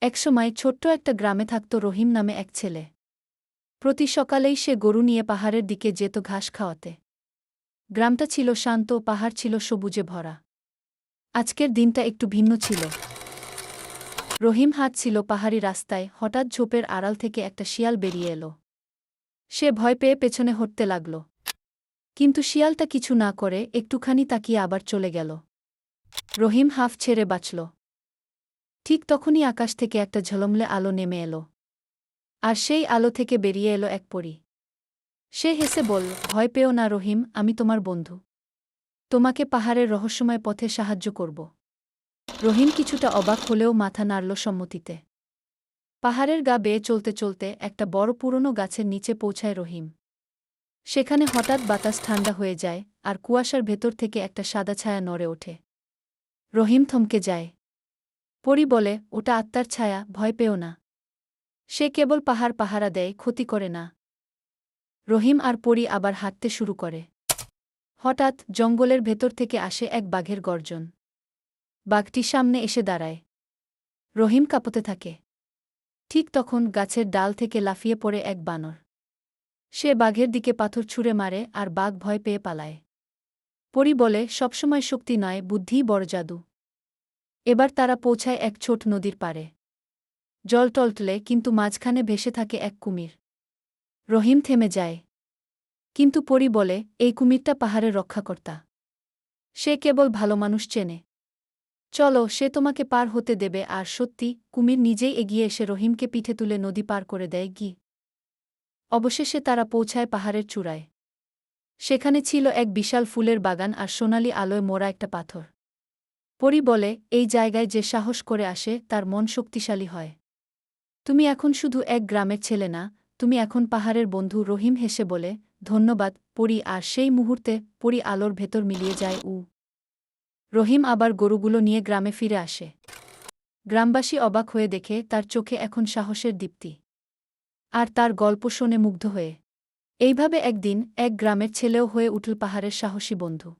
একসময় ছোট্ট একটা গ্রামে থাকত রহিম নামে এক ছেলে। প্রতি সকালেই সে গরু নিয়ে পাহাড়ের দিকে যেত ঘাস খাওয়াতে। গ্রামটা ছিল শান্ত, পাহাড় ছিল সবুজে ভরা। আজকের দিনটা একটু ভিন্ন ছিল। রহিম হাঁটছিল পাহাড়ি রাস্তায়, হঠাৎ ঝোপের আড়াল থেকে একটা শিয়াল বেরিয়ে এলো। সে ভয় পেয়ে পেছনে হটতে লাগল। কিন্তু শিয়ালটা কিছু না করে একটুখানি তাকিয়ে আবার চলে গেল। রহিম হাঁফ ছেড়ে বাঁচল। ঠিক তখনই আকাশ থেকে একটা ঝলমলে আলো নেমে এলো। আর সেই আলো থেকে বেরিয়ে এলো এক পরী। সে হেসে বলল, ভয় পেও না রহিম, আমি তোমার বন্ধু। তোমাকে পাহাড়ের রহস্যময় পথে সাহায্য করব। রহিম কিছুটা অবাক হলেও মাথা নাড়ল সম্মতিতে। পাহাড়ের গা বেয়ে চলতে চলতে একটা বড় পুরনো গাছের নিচে পৌঁছায় রহিম। সেখানে হঠাৎ বাতাস ঠান্ডা হয়ে যায়, আর কুয়াশার ভেতর থেকে একটা সাদা ছায়া নড়ে ওঠে। রহিম থমকে যায়। পরী বলে, ওটা আত্মার ছায়া, ভয় পেও না। সে কেবল পাহাড় পাহারা দেয়, ক্ষতি করে না। রহিম আর পরী আবার হাঁটতে শুরু করে। হঠাৎ জঙ্গলের ভেতর থেকে আসে এক বাঘের গর্জন। বাঘটি সামনে এসে দাঁড়ায়। রহিম কাঁপতে থাকে। ঠিক তখন গাছের ডাল থেকে লাফিয়ে পড়ে এক বানর। সে বাঘের দিকে পাথর ছুঁড়ে মারে আর বাঘ ভয় পেয়ে পালায়। পরী বলে, সবসময় শক্তি নয়, বুদ্ধিই বড় জাদু। এবার তারা পৌঁছায় এক ছোট নদীর পাড়ে। জল টলটলে, কিন্তু মাঝখানে ভেসে থাকে এক কুমির। রহিম থেমে যায়। কিন্তু পরী বলে, এই কুমিরটা পাহাড়ের রক্ষাকর্তা। সে কেবল ভালো মানুষ চেনে। চলো, সে তোমাকে পার হতে দেবে। আর সত্যি, কুমির নিজেই এগিয়ে এসে রহিমকে পিঠে তুলে নদী পার করে দেয়। অবশেষে তারা পৌঁছায় পাহাড়ের চূড়ায়। সেখানে ছিল এক বিশাল ফুলের বাগান আর সোনালি আলোয় মোড়া একটা পাথর। পরী বলে, এই জায়গায় যে সাহস করে আসে তার মন শক্তিশালী হয়। তুমি এখন শুধু এক গ্রামের ছেলে না, তুমি এখন পাহাড়ের বন্ধু। রহিম হেসে বলে, ধন্যবাদ পরী। আর সেই মুহূর্তে পরী আলোর ভেতর মিলিয়ে যায়। রহিম আবার গরুগুলো নিয়ে গ্রামে ফিরে আসে। গ্রামবাসী অবাক হয়ে দেখে তার চোখে এখন সাহসের দীপ্তি। আর তার গল্প শুনে মুগ্ধ হয়ে। এইভাবে একদিন এক গ্রামের ছেলেও হয়ে উঠল পাহাড়ের সাহসী বন্ধু।